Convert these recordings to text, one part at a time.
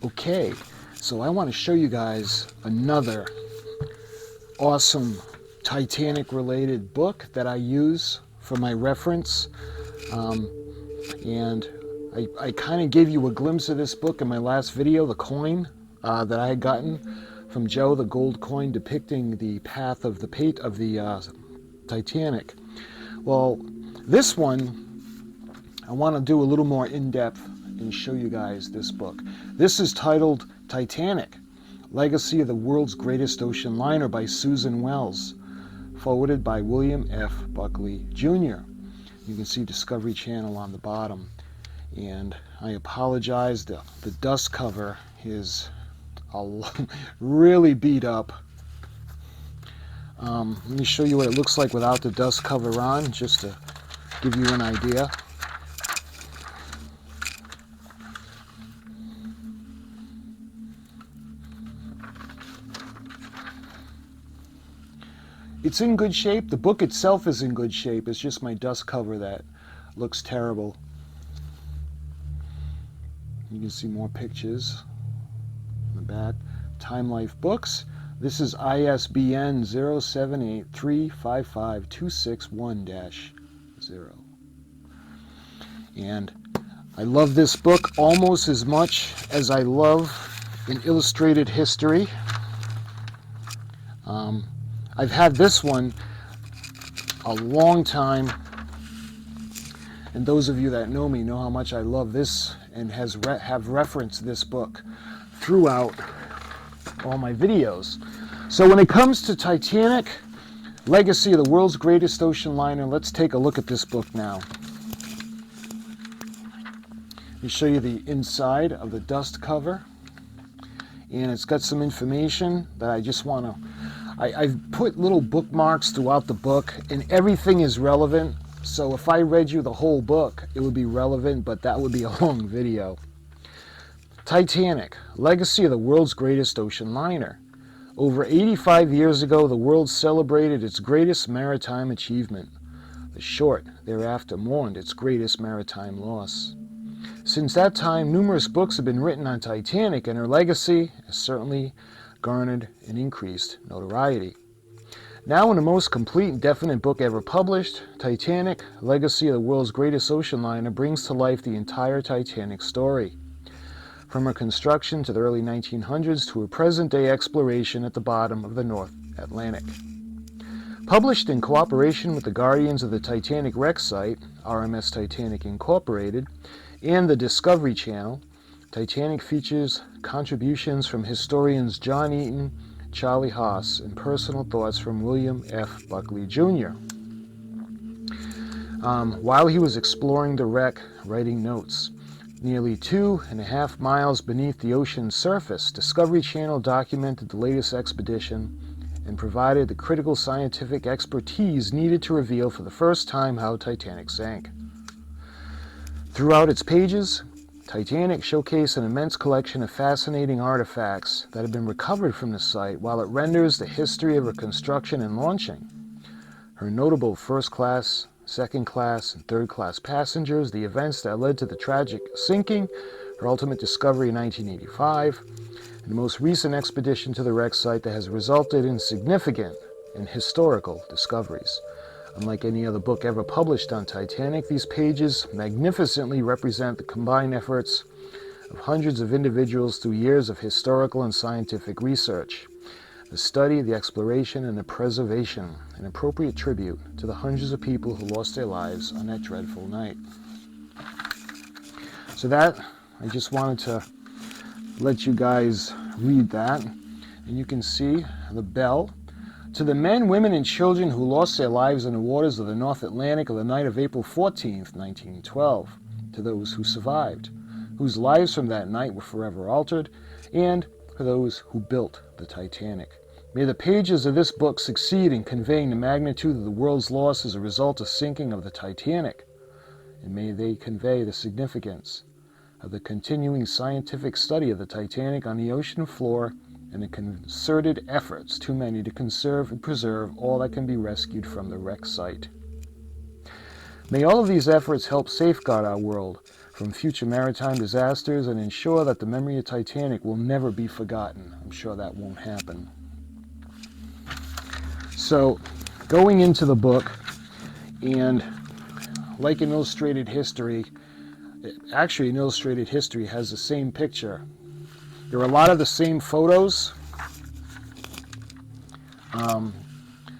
Okay, so I want to show you guys another awesome Titanic related book that I use for my reference. And I kind of gave you a glimpse of this book in my last video, the coin that I had gotten from Joe, the gold coin depicting the path of the Titanic. Well, this one, I want to do a little more in-depth and show you guys this book. This is titled Titanic, Legacy of the World's Greatest Ocean Liner by Susan Wels, forwarded by William F. Buckley, Jr. You can see Discovery Channel on the bottom. And I apologize, the dust cover is really beat up. Let me show you what it looks like without the dust cover on, just to give you an idea. It's in good shape. The book itself is in good shape. It's just my dust cover that looks terrible. You can see more pictures in the back. Time Life Books. This is ISBN 078-355-261-0. And I love this book almost as much as I love an illustrated history. I've had this one a long time, and those of you that know me know how much I love this and have referenced this book throughout all my videos. So when it comes to Titanic, Legacy of the World's Greatest Ocean Liner, let's take a look at this book now. Let me show you the inside of the dust cover, and it's got some information that I just want to I've put little bookmarks throughout the book, and everything is relevant. So if I read you the whole book, it would be relevant, but that would be a long video. Titanic, Legacy of the World's Greatest Ocean Liner. Over 85 years ago, the world celebrated its greatest maritime achievement. The short thereafter mourned its greatest maritime loss. Since that time, numerous books have been written on Titanic, and her legacy has certainly garnered an increased notoriety. Now, in the most complete and definite book ever published, Titanic, Legacy of the World's Greatest Ocean Liner brings to life the entire Titanic story, from her construction to the early 1900s to her present-day exploration at the bottom of the North Atlantic. Published in cooperation with the Guardians of the Titanic wreck site, R.M.S. Titanic Incorporated, and the Discovery Channel, Titanic features contributions from historians John Eaton, Charlie Haas, and personal thoughts from William F. Buckley, Jr. While he was exploring the wreck, writing notes. Nearly 2.5 miles beneath the ocean's surface, Discovery Channel documented the latest expedition and provided the critical scientific expertise needed to reveal for the first time how Titanic sank. Throughout its pages, Titanic showcased an immense collection of fascinating artifacts that have been recovered from the site, while it renders the history of her construction and launching, her notable first-class, second-class, and third-class passengers, the events that led to the tragic sinking, her ultimate discovery in 1985, and the most recent expedition to the wreck site that has resulted in significant and historical discoveries. Unlike any other book ever published on Titanic, these pages magnificently represent the combined efforts of hundreds of individuals through years of historical and scientific research, the study, the exploration, and the preservation, an appropriate tribute to the hundreds of people who lost their lives on that dreadful night. So that, I just wanted to let you guys read that, and you can see the bell. To the men, women, and children who lost their lives in the waters of the North Atlantic on the night of April 14th, 1912, to those who survived, whose lives from that night were forever altered, and for those who built the Titanic. May the pages of this book succeed in conveying the magnitude of the world's loss as a result of sinking of the Titanic, and may they convey the significance of the continuing scientific study of the Titanic on the ocean floor and the concerted efforts too many to conserve and preserve all that can be rescued from the wreck site. May all of these efforts help safeguard our world from future maritime disasters and ensure that the memory of Titanic will never be forgotten. I'm sure that won't happen. So, going into the book, and like in Illustrated History, actually in Illustrated History has the same picture. There are a lot of the same photos,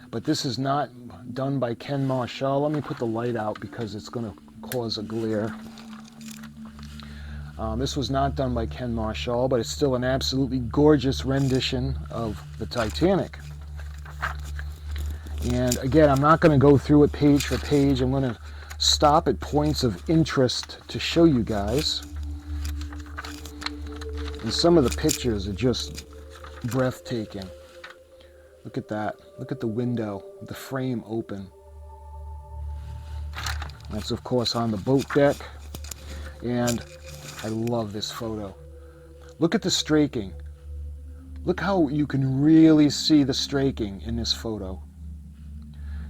but this is not done by Ken Marshall. Let me put the light out because it's going to cause a glare. This was not done by Ken Marshall, but it's still an absolutely gorgeous rendition of the Titanic. And again, I'm not going to go through it page for page. I'm going to stop at points of interest to show you guys. And some of the pictures are just breathtaking. Look at that. Look at the window, the frame open. That's of course on the boat deck. And I love this photo. Look at the straking. Look how you can really see the straking in this photo.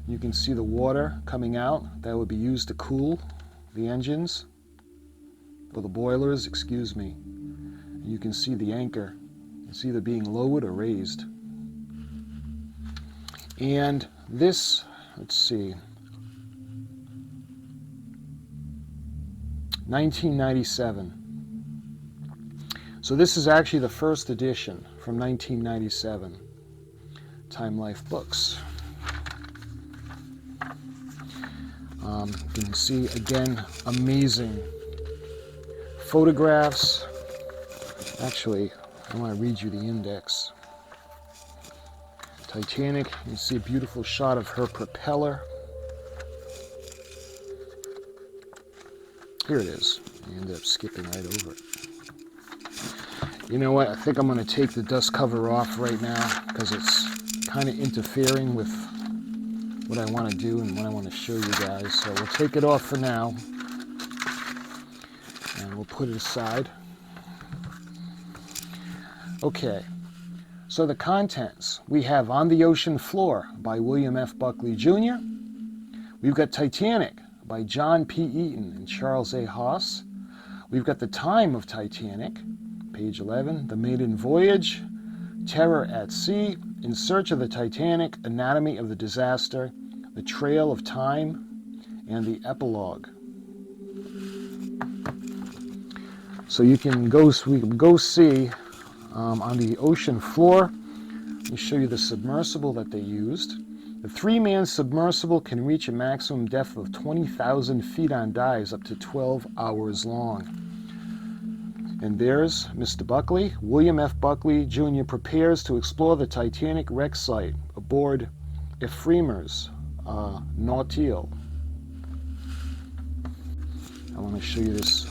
You can see the water coming out. That would be used to cool the engines, or the boilers, excuse me. You can see the anchor. It's either being lowered or raised. And this, let's see, 1997. So this is actually the first edition from 1997, Time Life Books. You can see, again, amazing photographs. Actually, I want to read you the index. Titanic, you see a beautiful shot of her propeller. Here it is. I ended up skipping right over it. You know what? I think I'm going to take the dust cover off right now because it's kind of interfering with what I want to do and what I want to show you guys. So we'll take it off for now and we'll put it aside. Okay, so the contents. We have On the Ocean Floor by William F. Buckley Jr. We've got Titanic by John P. Eaton and Charles A. Haas. We've got The Time of Titanic, page 11, The Maiden Voyage, Terror at Sea, In Search of the Titanic, Anatomy of the Disaster, The Trail of Time, and the Epilogue. So we can go see on the ocean floor. Let me show you the submersible that they used. The 3-man submersible can reach a maximum depth of 20,000 feet on dives up to 12 hours long. And there's Mr. Buckley. William F. Buckley Jr. prepares to explore the Titanic wreck site aboard Ephraim's Nautil. I want to show you this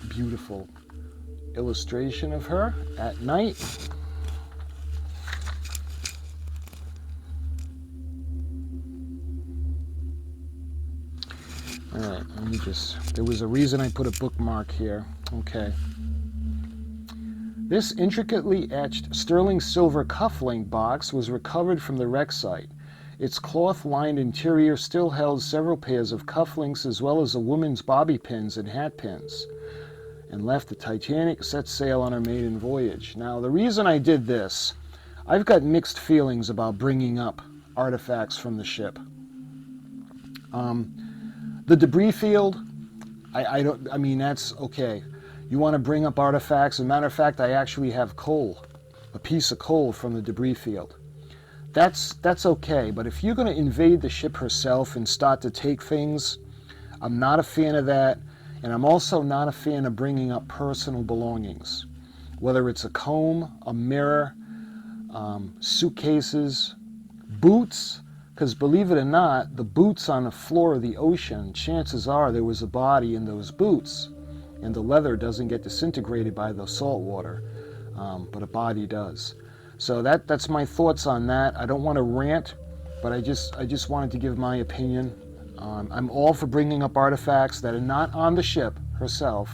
beautiful illustration of her at night. All right, let me there was a reason I put a bookmark here. Okay. This intricately etched sterling silver cufflink box was recovered from the wreck site. Its cloth-lined interior still held several pairs of cufflinks as well as a woman's bobby pins and hat pins, and left the Titanic set sail on her maiden voyage. Now, the reason I did this, I've got mixed feelings about bringing up artifacts from the ship. The debris field, I mean, that's okay. You want to bring up artifacts. As a matter of fact, I actually have coal, a piece of coal from the debris field. That's okay, but if you're going to invade the ship herself and start to take things, I'm not a fan of that, and I'm also not a fan of bringing up personal belongings, whether it's a comb, a mirror, suitcases, boots, because believe it or not, the boots on the floor of the ocean, chances are there was a body in those boots, and the leather doesn't get disintegrated by the salt water, but a body does. So that's my thoughts on that. I don't want to rant, but I just wanted to give my opinion. I'm all for bringing up artifacts that are not on the ship herself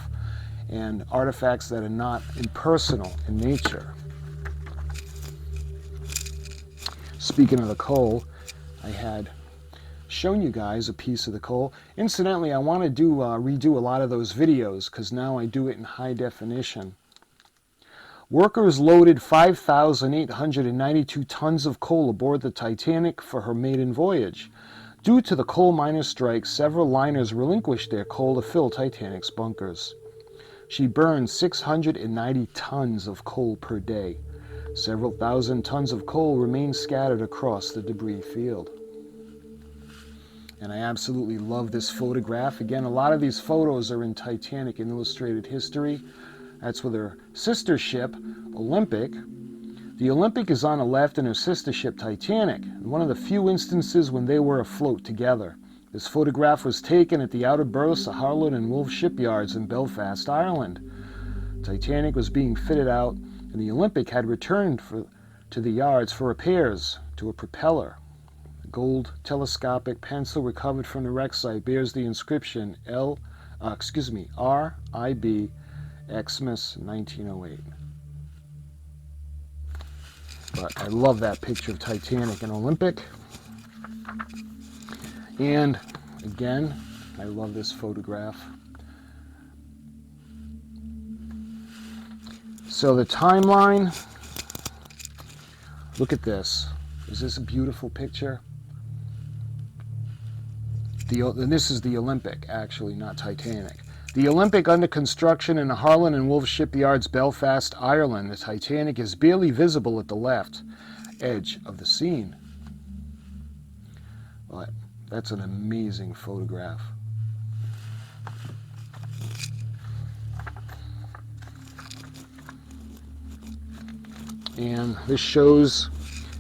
and artifacts that are not impersonal in nature. Speaking of the coal, I had shown you guys a piece of the coal. Incidentally, I want to redo a lot of those videos because now I do it in high definition. Workers loaded 5,892 tons of coal aboard the Titanic for her maiden voyage. Due to the coal miners' strike, several liners relinquished their coal to fill Titanic's bunkers. She burned 690 tons of coal per day. Several thousand tons of coal remain scattered across the debris field. And I absolutely love this photograph. Again, a lot of these photos are in Titanic in Illustrated History. That's with her sister ship, Olympic. The Olympic is on the left and her sister ship, Titanic, one of the few instances when they were afloat together. This photograph was taken at the outer berths of Harland and Wolff shipyards in Belfast, Ireland. Titanic was being fitted out, and the Olympic had returned to the yards for repairs to a propeller. A gold telescopic pencil recovered from the wreck site bears the inscription R.I.B. R.M.S. 1908. But I love that picture of Titanic and Olympic. And again, I love this photograph. So the timeline, look at this. Is this a beautiful picture? And this is the Olympic, actually, not Titanic. The Olympic under construction in the Harland and Wolff shipyards, Belfast, Ireland. The Titanic is barely visible at the left edge of the scene. But that's an amazing photograph. And this shows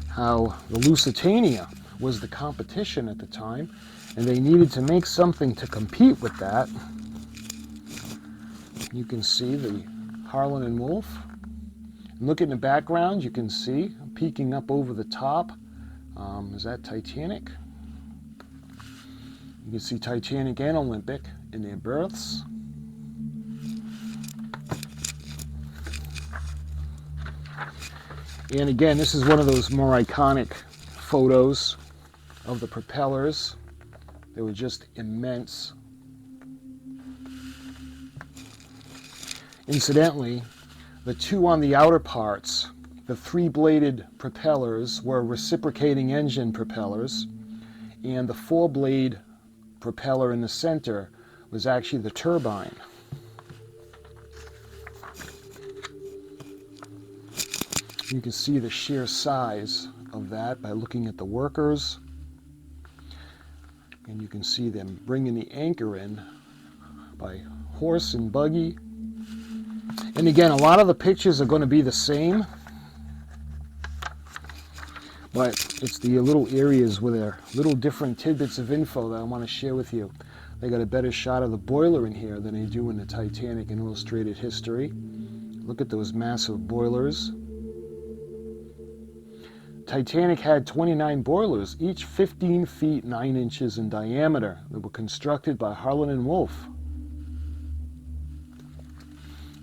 how the Lusitania was the competition at the time, and they needed to make something to compete with that. You can see the Harland and Wolff. And look in the background, you can see peeking up over the top. Is that Titanic? You can see Titanic and Olympic in their berths. And again, this is one of those more iconic photos of the propellers. They were just immense. Incidentally, the two on the outer parts, the three-bladed propellers, were reciprocating engine propellers, and the four-blade propeller in the center was actually the turbine. You can see the sheer size of that by looking at the workers, and you can see them bringing the anchor in by horse and buggy. And again, a lot of the pictures are going to be the same, but it's the little areas where there are little different tidbits of info that I want to share with you. They got a better shot of the boiler in here than they do in the Titanic in Illustrated History. Look at those massive boilers. Titanic had 29 boilers, each 15 feet 9 inches in diameter, that were constructed by Harland and Wolff.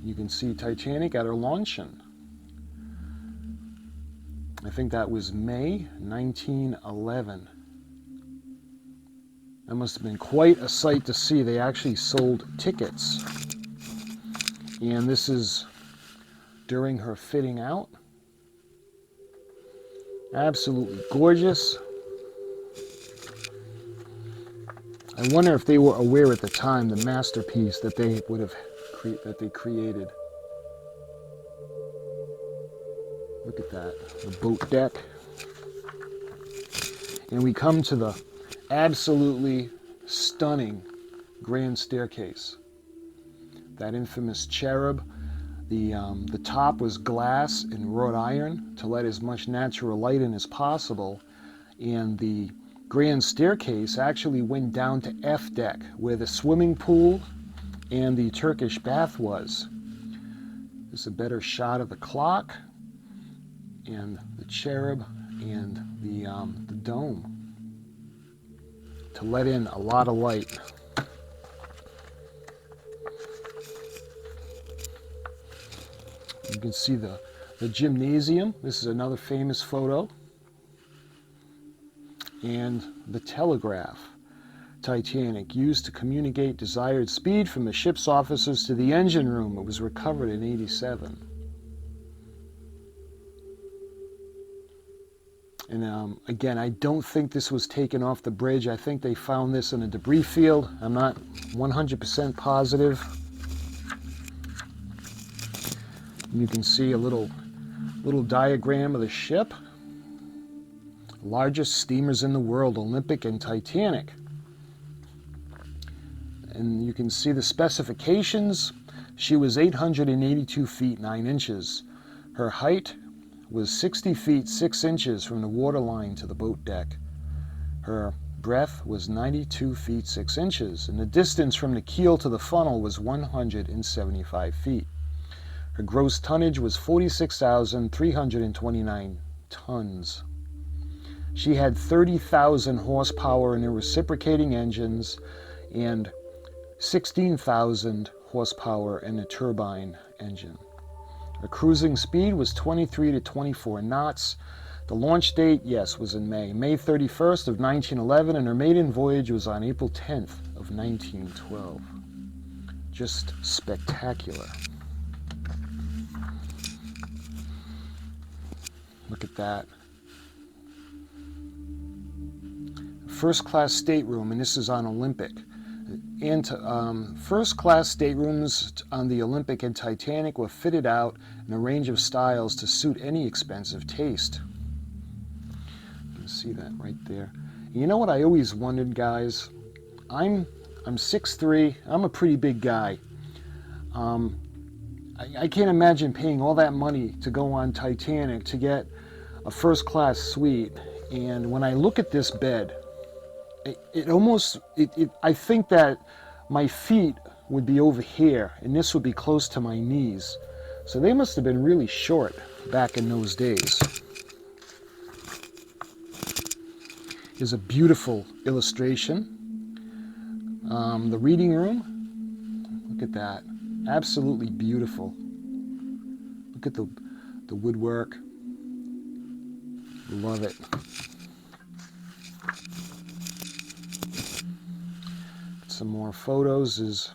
You can see Titanic at her launching. I think that was May 1911. That must have been quite a sight to see. They actually sold tickets. And this is during her fitting out. Absolutely gorgeous. I wonder if they were aware at the time the masterpiece that they would have created. Look at that, the boat deck. And we come to the absolutely stunning grand staircase. That infamous cherub. The top was glass and wrought iron to let as much natural light in as possible, and the grand staircase actually went down to F deck, where the swimming pool and the Turkish bath was. This is a better shot of the clock and the cherub and the dome to let in a lot of light. You can see the gymnasium. This is another famous photo. and the telegraph. Titanic, used to communicate desired speed from the ship's officers to the engine room. It was recovered in '87. And again, I don't think this was taken off the bridge. I think they found this in a debris field. I'm not 100% positive. You can see a little diagram of the ship. Largest steamers in the world, Olympic and Titanic. And you can see the specifications. She was 882 feet 9 inches. Her height was 60 feet 6 inches from the waterline to the boat deck. Her breadth was 92 feet 6 inches, and the distance from the keel to the funnel was 175 feet. Her gross tonnage was 46,329 tons. She had 30,000 horsepower in her reciprocating engines and 16,000 horsepower in the turbine engine. Her cruising speed was 23 to 24 knots. The launch date, yes, was in May 31st of 1911, and her maiden voyage was on April 10th of 1912. Just spectacular. Look at that. First class stateroom, and this is on Olympic. And first class staterooms on the Olympic and Titanic were fitted out in a range of styles to suit any expensive taste. You can see that right there. You know what I always wondered, guys? I'm 6'3", I'm a pretty big guy. I can't imagine paying all that money to go on Titanic to get a first class suite. And when I look at this bed, I think that my feet would be over here and this would be close to my knees. So they must have been really short back in those days. Here's a beautiful illustration. The reading room, look at that, absolutely beautiful. Look at the woodwork, love it. Some more photos is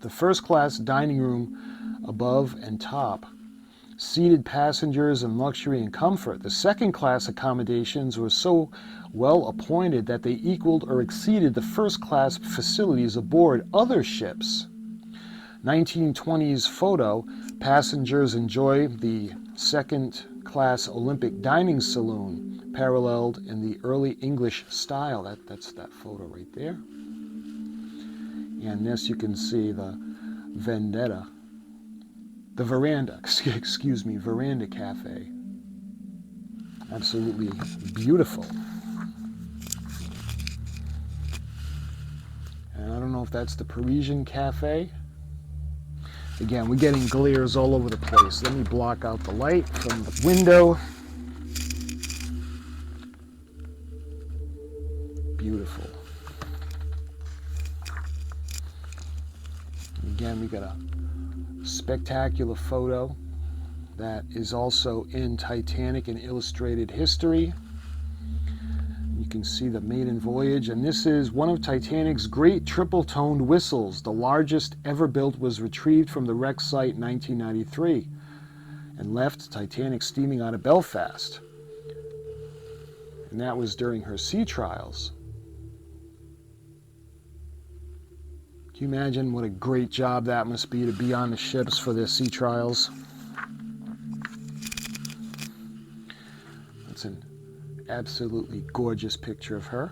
the first class dining room above and top. Seated passengers in luxury and comfort. The second class accommodations were so well appointed that they equaled or exceeded the first class facilities aboard other ships. 1920s photo, passengers enjoy the second class Olympic dining saloon, paralleled in the early English style. That's that photo right there. And this you can see the veranda cafe. Absolutely beautiful. And I don't know if that's the Parisian cafe. Again, we're getting glares all over the place. Let me block out the light from the window. Beautiful. Again, we got a spectacular photo that is also in Titanic and Illustrated History. You can see the maiden voyage, and this is one of Titanic's great triple-toned whistles. The largest ever built was retrieved from the wreck site in 1993 and left Titanic steaming out of Belfast. And that was during her sea trials. Can you imagine what a great job that must be to be on the ships for their sea trials? That's an absolutely gorgeous picture of her.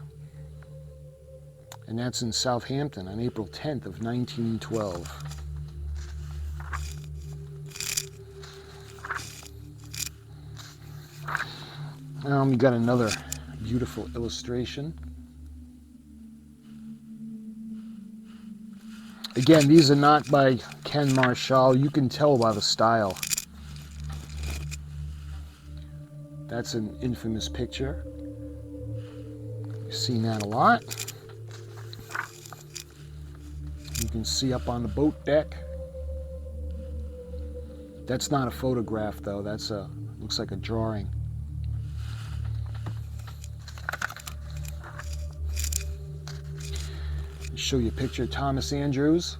And that's in Southampton on April 10th of 1912. We got another beautiful illustration. Again, these are not by Ken Marshall. You can tell by the style. That's an infamous picture. You've seen that a lot. You can see up on the boat deck. That's not a photograph, though. Looks like a drawing. Show you a picture of Thomas Andrews.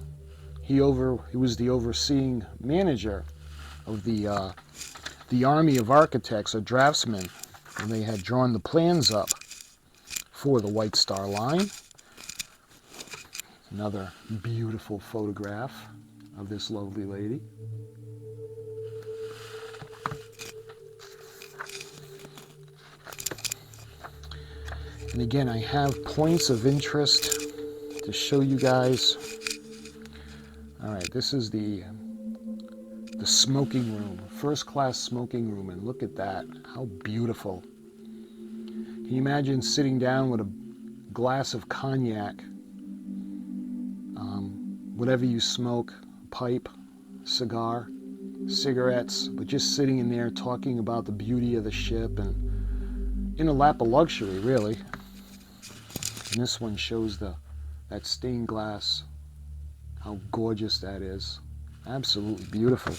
He was the overseeing manager of the army of architects or draftsmen, and they had drawn the plans up for the White Star Line. Another beautiful photograph of this lovely lady. And again, I have points of interest to show you guys. All right, this is the smoking room, first class smoking room, and look at that, how beautiful. Can you imagine sitting down with a glass of cognac, whatever you smoke, pipe, cigar, cigarettes, but just sitting in there talking about the beauty of the ship and in a lap of luxury, really. And this one shows that stained glass, how gorgeous that is. Absolutely beautiful.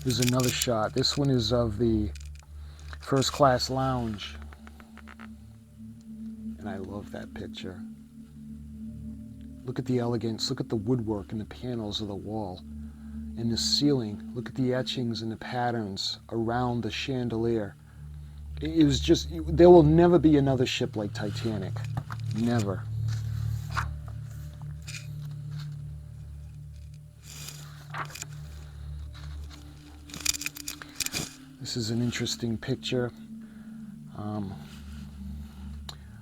Here's another shot. This one is of the first class lounge. And I love that picture. Look at the elegance. Look at the woodwork and the panels of the wall. And the ceiling. Look at the etchings and the patterns around the chandelier. It was just, there will never be another ship like Titanic. Never. This is an interesting picture.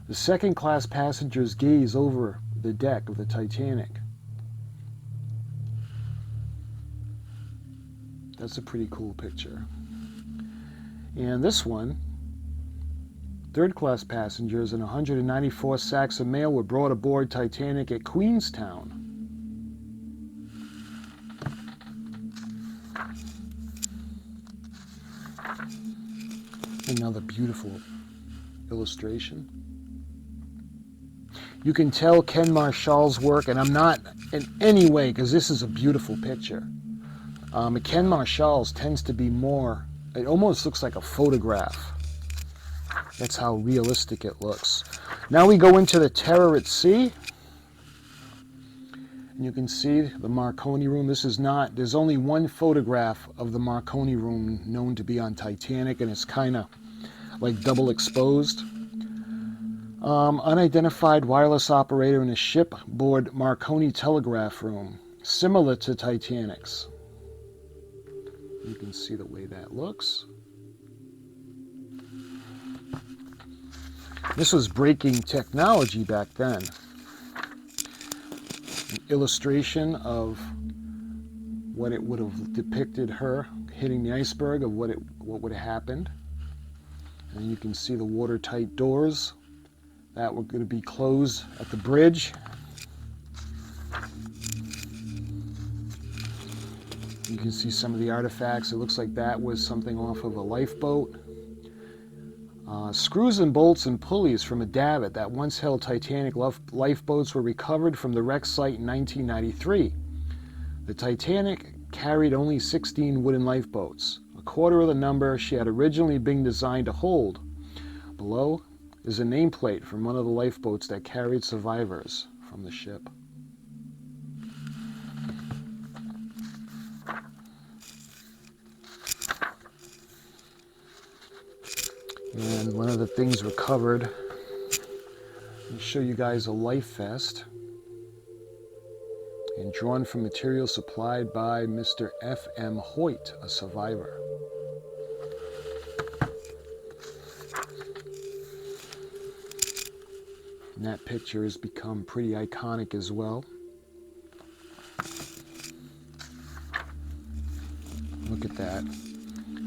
The second class passengers gaze over the deck of the Titanic. That's a pretty cool picture. And this one, third class passengers and 194 sacks of mail were brought aboard Titanic at Queenstown. Another beautiful illustration. You can tell Ken Marshall's work, and I'm not in any way, because this is a beautiful picture. Ken Marshall's tends to be more, it almost looks like a photograph. That's how realistic it looks. Now we go into the Terror at Sea. And you can see the Marconi room. This is not, there's only one photograph of the Marconi room known to be on Titanic, and it's kind of like double exposed. Unidentified wireless operator in a shipboard Marconi telegraph room, similar to Titanic's. You can see the way that looks. This was breaking technology back then. An illustration of what it would have depicted, her hitting the iceberg, of what would have happened. And you can see the watertight doors that were going to be closed at the bridge. You can see some of the artifacts. It looks like that was something off of a lifeboat. Screws and bolts and pulleys from a davit that once held Titanic lifeboats were recovered from the wreck site in 1993. The Titanic carried only 16 wooden lifeboats, a quarter of the number she had originally been designed to hold. Below is a nameplate from one of the lifeboats that carried survivors from the ship. And one of the things recovered, let me show you guys a life vest, and drawn from material supplied by Mr. F.M. Hoyt, a survivor. And that picture has become pretty iconic as well. Look at that.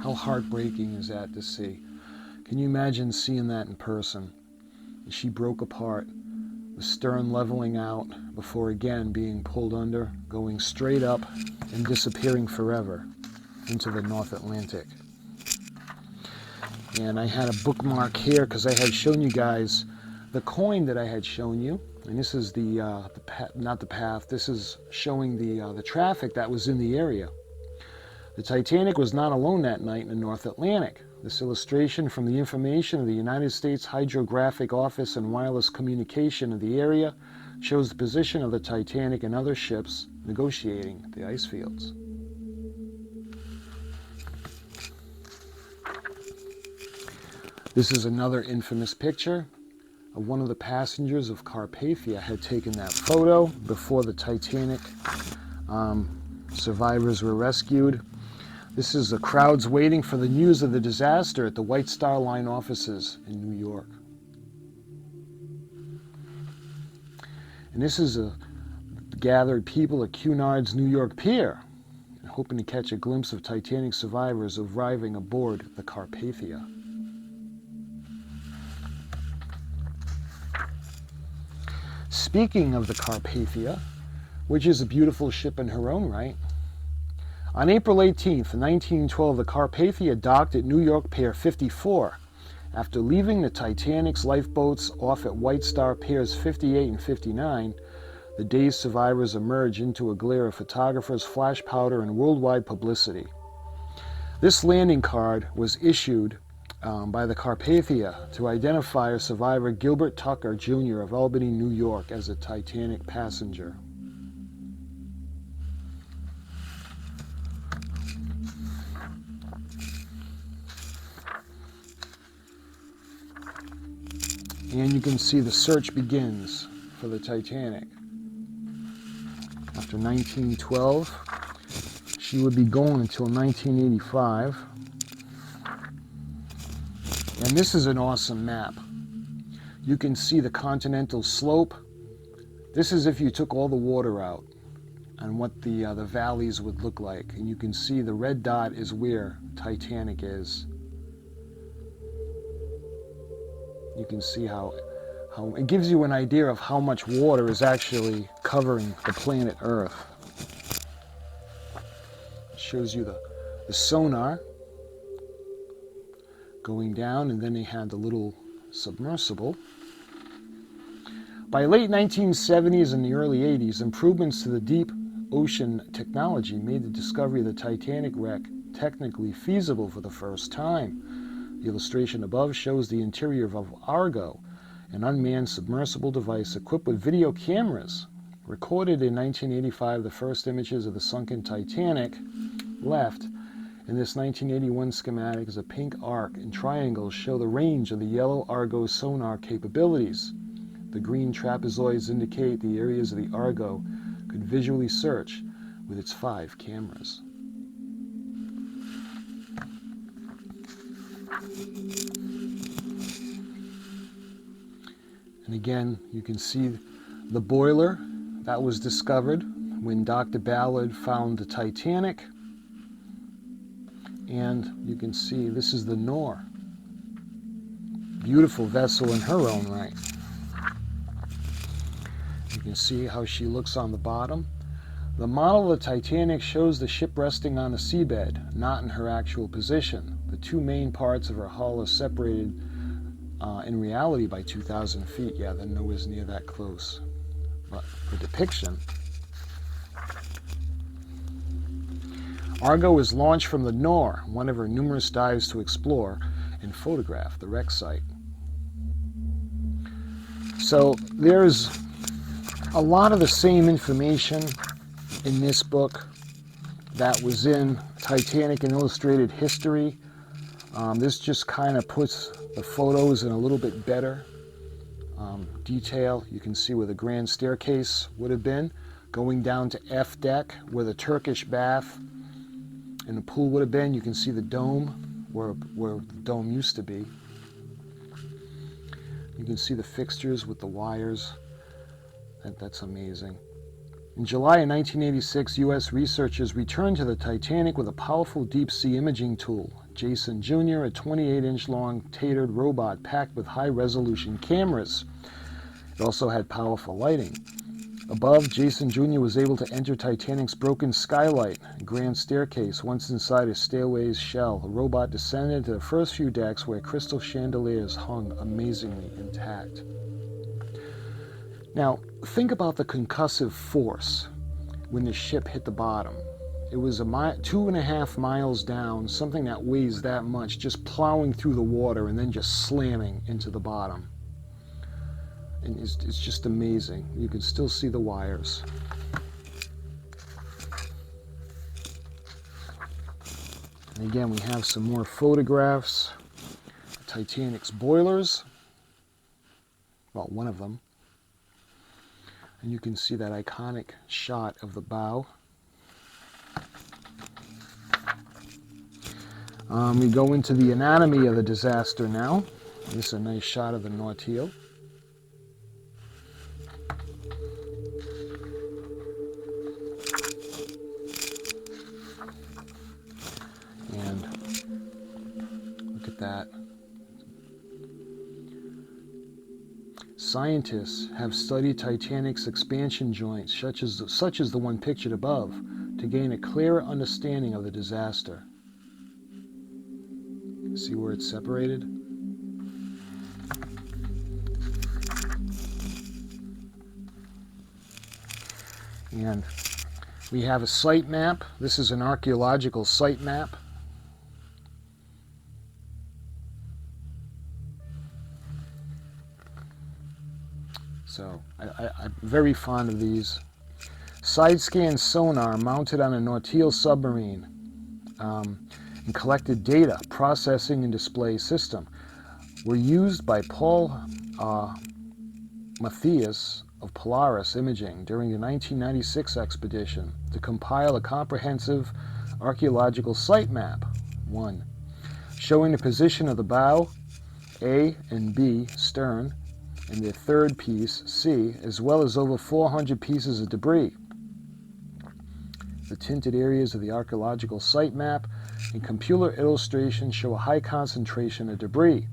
How heartbreaking is that to see? Can you imagine seeing that in person? She broke apart, the stern leveling out before again being pulled under, going straight up and disappearing forever into the North Atlantic. And I had a bookmark here because I had shown you guys the coin that I had shown you. And this is not the path, this is showing the traffic that was in the area. The Titanic was not alone that night in the North Atlantic. This illustration from the information of the United States Hydrographic Office and Wireless Communication of the area shows the position of the Titanic and other ships negotiating the ice fields. This is another infamous picture of one of the passengers of Carpathia had taken that photo before the Titanic survivors were rescued. This is the crowds waiting for the news of the disaster at the White Star Line offices in New York. And this is a gathered people at Cunard's New York Pier, hoping to catch a glimpse of Titanic survivors arriving aboard the Carpathia. Speaking of the Carpathia, which is a beautiful ship in her own right, on April 18th, 1912, the Carpathia docked at New York Pier 54 after leaving the Titanic's lifeboats off at White Star Piers 58 and 59. The dazed survivors emerged into a glare of photographers, flash powder, and worldwide publicity. This landing card was issued by the Carpathia to identify a survivor, Gilbert Tucker, Jr. of Albany, New York, as a Titanic passenger. And you can see the search begins for the Titanic. After 1912, she would be gone until 1985. And this is an awesome map. You can see the continental slope. This is if you took all the water out and what the valleys would look like. And you can see the red dot is where Titanic is. You can see how it gives you an idea of how much water is actually covering the planet Earth. It shows you the sonar going down, and then they had the little submersible. By late 1970s and the early 80s, improvements to the deep ocean technology made the discovery of the Titanic wreck technically feasible for the first time. The illustration above shows the interior of Argo, an unmanned submersible device equipped with video cameras. Recorded in 1985, the first images of the sunken Titanic left. In this 1981 schematic is a pink arc, and triangles show the range of the yellow Argo sonar capabilities. The green trapezoids indicate the areas of the Argo could visually search with its 5 cameras. And again, you can see the boiler that was discovered when Dr. Ballard found the Titanic. And you can see this is the Nore. Beautiful vessel in her own right. You can see how she looks on the bottom. The model of the Titanic shows the ship resting on the seabed, not in her actual position. The 2 main parts of her hull are separated in reality by 2,000 feet. Yeah, the nowhere's near that close. But the depiction. Argo is launched from the Nore, one of her numerous dives to explore and photograph the wreck site. So there's a lot of the same information in this book that was in Titanic and Illustrated History. This just kind of puts the photos in a little bit better detail. You can see where the grand staircase would have been, going down to F deck where the Turkish bath and the pool would have been. You can see the dome where the dome used to be. You can see the fixtures with the wires. That's amazing. In July of 1986, U.S. researchers returned to the Titanic with a powerful deep-sea imaging tool. Jason Jr., a 28-inch long tapered robot packed with high-resolution cameras. It also had powerful lighting. Above, Jason Jr. was able to enter Titanic's broken skylight and grand staircase. Once inside a stairway's shell, the robot descended to the first few decks where crystal chandeliers hung amazingly intact. Now, think about the concussive force when the ship hit the bottom. It was 2.5 miles down, something that weighs that much, just plowing through the water and then just slamming into the bottom. And it's just amazing. You can still see the wires. And again, we have some more photographs of Titanic's boilers. Well, one of them. And you can see that iconic shot of the bow. We go into the anatomy of the disaster now. This is a nice shot of the Nautil. And look at that. Scientists have studied Titanic's expansion joints, such as the one pictured above, to gain a clearer understanding of the disaster. See where it's separated? And we have a site map. This is an archaeological site map. So I'm very fond of these. Side scan sonar mounted on a Nautil submarine and collected data processing and display system were used by Paul Matthias of Polaris Imaging during the 1996 expedition to compile a comprehensive archaeological site map, 1, showing the position of the bow, A and B, stern, and their third piece, C, as well as over 400 pieces of debris. The tinted areas of the archaeological site map and computer illustration show a high concentration of debris.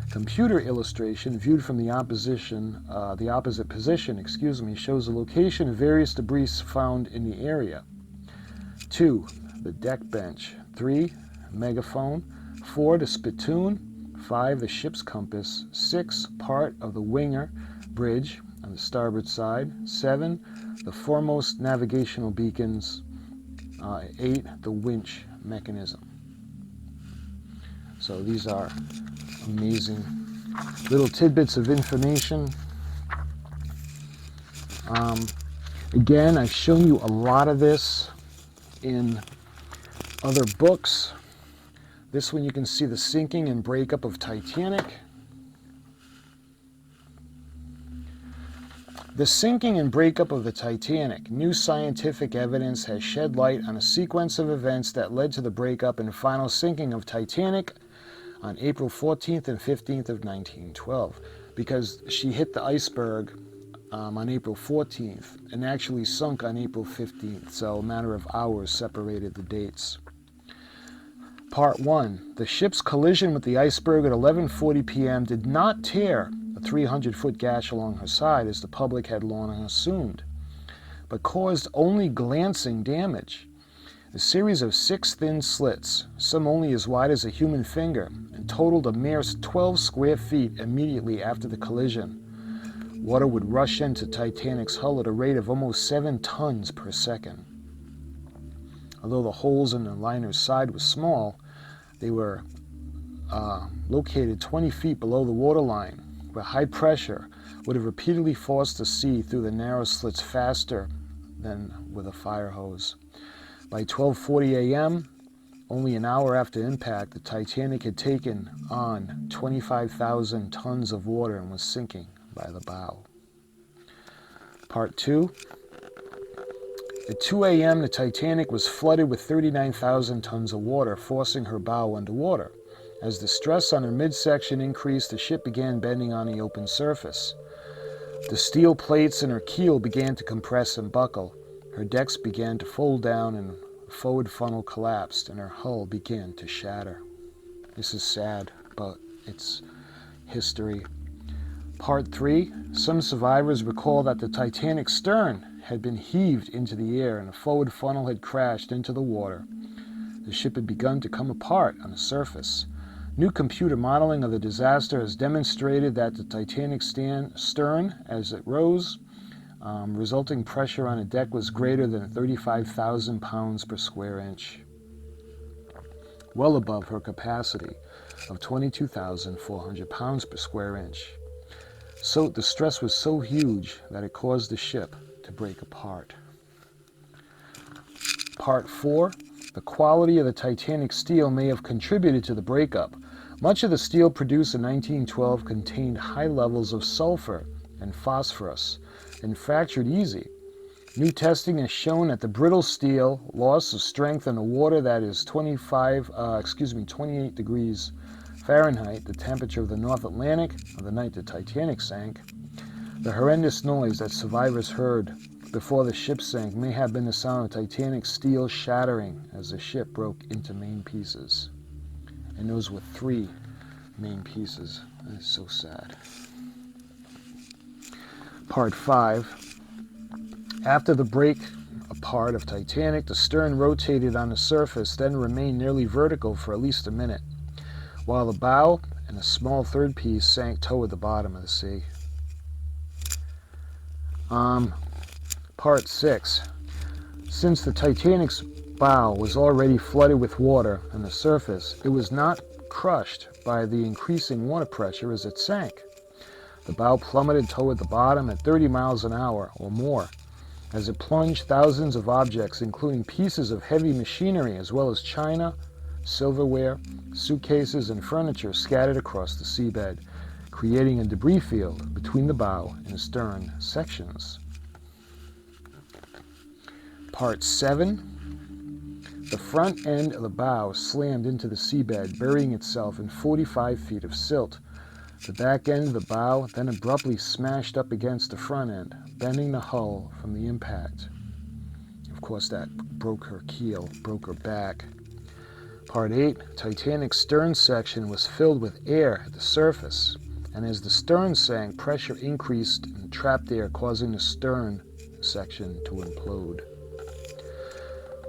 Computer illustration, viewed from the opposite position, shows the location of various debris found in the area. 2, the deck bench. 3, megaphone. 4, the spittoon. 5, the ship's compass. 6, part of the winger bridge on the starboard side. 7, the foremost navigational beacons. 8, the winch mechanism. So these are amazing little tidbits of information. Again, I've shown you a lot of this in other books. This one you can see the sinking and breakup of Titanic. The sinking and breakup of the Titanic. New scientific evidence has shed light on a sequence of events that led to the breakup and final sinking of Titanic on April 14th and 15th of 1912, because she hit the iceberg on April 14th and actually sunk on April 15th, so a matter of hours separated the dates. Part 1. The ship's collision with the iceberg at 11:40 p.m. did not tear a 300-foot gash along her side, as the public had long assumed, but caused only glancing damage. A series of 6 thin slits, some only as wide as a human finger, and totaled a mere 12 square feet immediately after the collision. Water would rush into Titanic's hull at a rate of almost 7 tons per second. Although the holes in the liner's side were small, they were located 20 feet below the waterline, where high pressure would have repeatedly forced the sea through the narrow slits faster than with a fire hose. By 12:40 a.m., only an hour after impact, the Titanic had taken on 25,000 tons of water and was sinking by the bow. Part 2. At 2 a.m., the Titanic was flooded with 39,000 tons of water, forcing her bow underwater. As the stress on her midsection increased, the ship began bending on the open surface. The steel plates in her keel began to compress and buckle. Her decks began to fold down and the forward funnel collapsed and her hull began to shatter. This is sad, but it's history. Part 3. Some survivors recall that the Titanic's stern had been heaved into the air and the forward funnel had crashed into the water. The ship had begun to come apart on the surface. New computer modeling of the disaster has demonstrated that the Titanic's stern, as it rose, Resulting pressure on the deck was greater than 35,000 pounds per square inch, well above her capacity of 22,400 pounds per square inch. So the stress was so huge that it caused the ship to break apart. Part 4. The quality of the Titanic steel may have contributed to the breakup. Much of the steel produced in 1912 contained high levels of sulfur and phosphorus and fractured easy. New testing has shown that the brittle steel loss of strength in the water that is 28 degrees Fahrenheit, the temperature of the North Atlantic on the night the Titanic sank. The horrendous noise that survivors heard before the ship sank may have been the sound of Titanic steel shattering as the ship broke into main pieces. And those were 3 main pieces. That is so sad. Part 5. After the break apart of Titanic, the stern rotated on the surface, then remained nearly vertical for at least a minute, while the bow and a small third piece sank toward the bottom of the sea. Part 6. Since the Titanic's bow was already flooded with water on the surface, it was not crushed by the increasing water pressure as it sank. The bow plummeted toward the bottom at 30 miles an hour or more. As it plunged, thousands of objects, including pieces of heavy machinery as well as china, silverware, suitcases, and furniture, scattered across the seabed, creating a debris field between the bow and stern sections. Part 7. The front end of the bow slammed into the seabed, burying itself in 45 feet of silt. The back end of the bow then abruptly smashed up against the front end, bending the hull from the impact. Of course, that broke her keel, broke her back. Part 8. Titanic's stern section was filled with air at the surface, and as the stern sank, pressure increased and trapped air, causing the stern section to implode.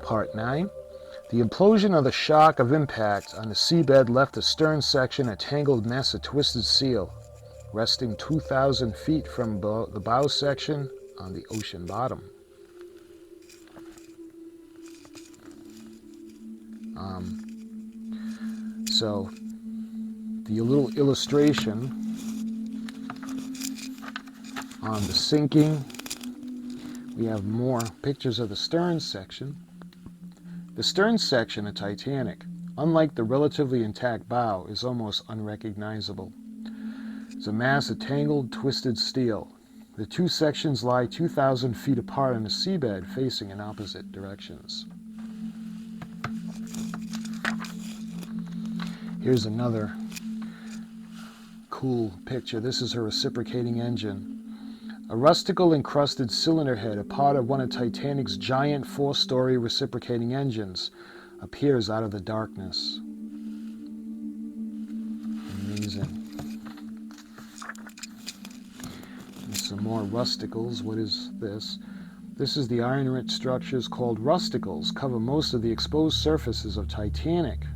Part 9. The implosion of the shock of impact on the seabed left the stern section a tangled mess of twisted steel, resting 2,000 feet from the bow section on the ocean bottom. So, the little illustration on the sinking, we have more pictures of the stern section. The stern section of Titanic, unlike the relatively intact bow, is almost unrecognizable. It's a mass of tangled, twisted steel. The 2 sections lie 2,000 feet apart on the seabed, facing in opposite directions. Here's another cool picture. This is a reciprocating engine. A rusticle-encrusted cylinder head, a part of one of Titanic's giant 4-story reciprocating engines, appears out of the darkness. Amazing. And some more rusticles. What is this? This is the iron-rich structures called rusticles, cover most of the exposed surfaces of Titanic.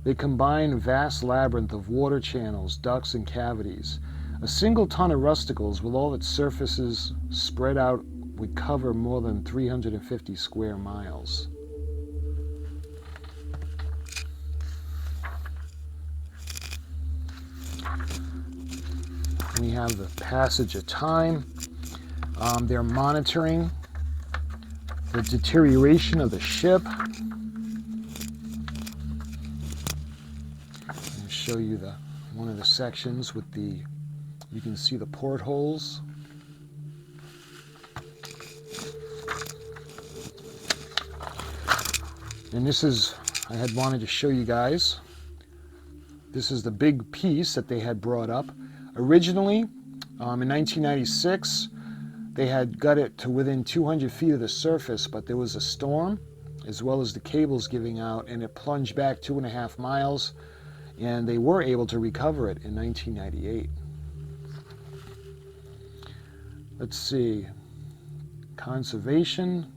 They combine a vast labyrinth of water channels, ducts, and cavities. A single ton of rusticles with all its surfaces spread out would cover more than 350 square miles. We have the passage of time. They're monitoring the deterioration of the ship. I'll show you one of the sections with the, you can see the portholes. And this is, I had wanted to show you guys, this is the big piece that they had brought up. Originally, in 1996, they had got it to within 200 feet of the surface, but there was a storm, as well as the cables giving out, and it plunged back 2.5 miles, and they were able to recover it in 1998. Let's see, conservation.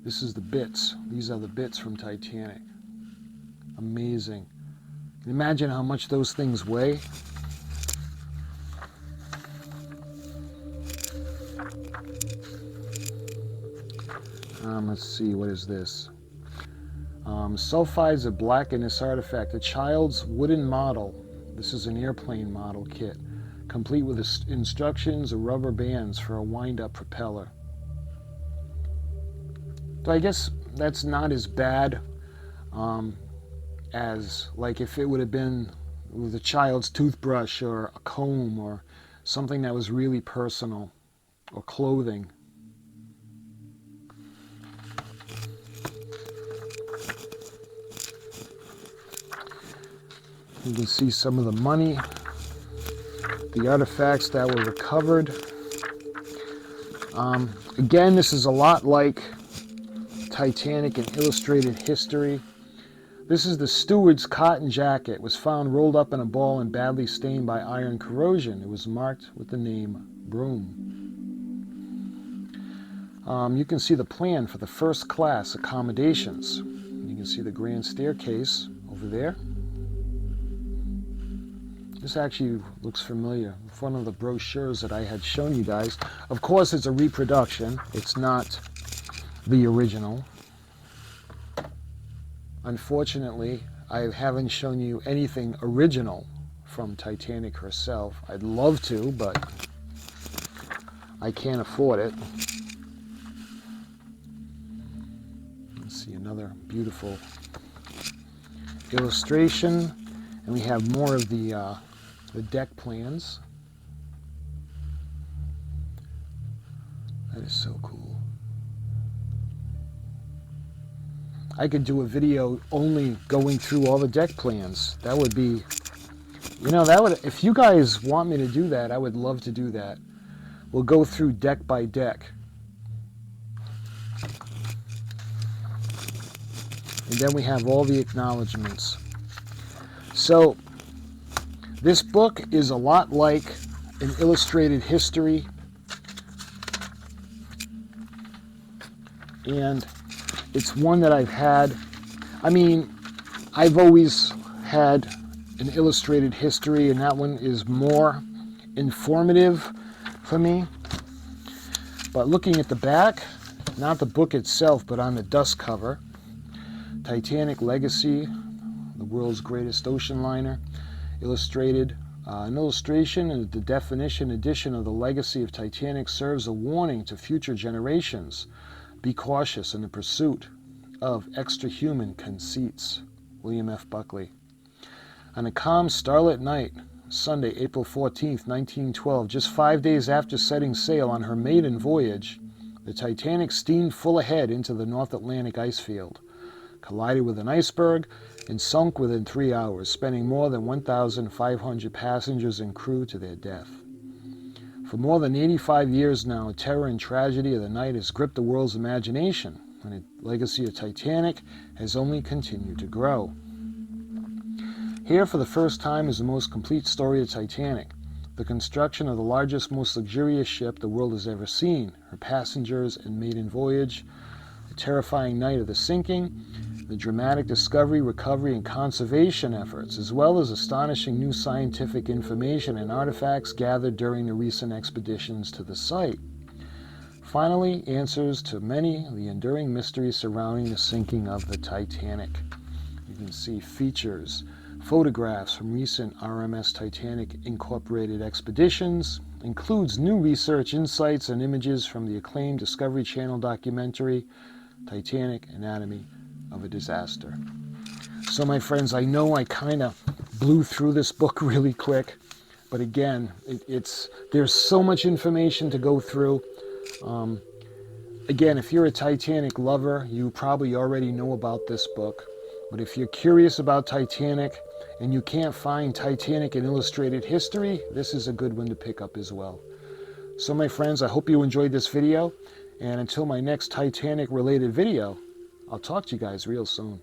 This is the bits. These are the bits from Titanic. Amazing. Imagine how much those things weigh. Let's see, what is this? Sulfides of black in this artifact. A child's wooden model. This is an airplane model kit, complete with instructions of rubber bands for a wind-up propeller. So I guess that's not as bad as like if it would have been with a child's toothbrush or a comb or something that was really personal, or clothing. You can see some of the money, the artifacts that were recovered. Again, this is a lot like Titanic and illustrated history. This is the steward's cotton jacket. It was found rolled up in a ball and badly stained by iron corrosion. It was marked with the name Broom. You can see the plan for the first class accommodations. You can see the grand staircase over there. This actually looks familiar. One of the brochures that I had shown you guys. Of course, it's a reproduction. It's not the original. Unfortunately, I haven't shown you anything original from Titanic herself. I'd love to, but I can't afford it. Let's see, another beautiful illustration. And we have more of the deck plans. That is so cool. I could do a video only going through all the deck plans. That would be, you know, that would, if you guys want me to do that, I would love to do that. We'll go through deck by deck. And then we have all the acknowledgments. So, this book is a lot like an illustrated history. And it's one that I've had, I mean, I've always had an illustrated history, and that one is more informative for me. But looking at the back, not the book itself, but on the dust cover, Titanic Legacy, the world's greatest ocean liner, illustrated. An illustration and the definition edition of the legacy of Titanic serves a warning to future generations. Be cautious in the pursuit of extra-human conceits. William F. Buckley. On a calm, starlit night, Sunday, April 14th, 1912, just 5 days after setting sail on her maiden voyage, the Titanic steamed full ahead into the North Atlantic ice field, collided with an iceberg, and sunk within 3 hours, spending more than 1,500 passengers and crew to their death. For more than 85 years now, terror and tragedy of the night has gripped the world's imagination, and the legacy of Titanic has only continued to grow. Here, for the first time, is the most complete story of Titanic, the construction of the largest, most luxurious ship the world has ever seen, her passengers and maiden voyage, the terrifying night of the sinking, the dramatic discovery, recovery, and conservation efforts, as well as astonishing new scientific information and artifacts gathered during the recent expeditions to the site. Finally, answers to many of the enduring mysteries surrounding the sinking of the Titanic. You can see features, photographs from recent R.M.S. Titanic Incorporated expeditions, includes new research insights and images from the acclaimed Discovery Channel documentary, Titanic: Anatomy of a Disaster. So my friends, I know I kind of blew through this book really quick, but again, there's so much information to go through. Again, if you're a Titanic lover, you probably already know about this book, but if you're curious about Titanic and you can't find Titanic in illustrated history, this is a good one to pick up as well. So my friends, I hope you enjoyed this video, and until my next Titanic related video, I'll talk to you guys real soon.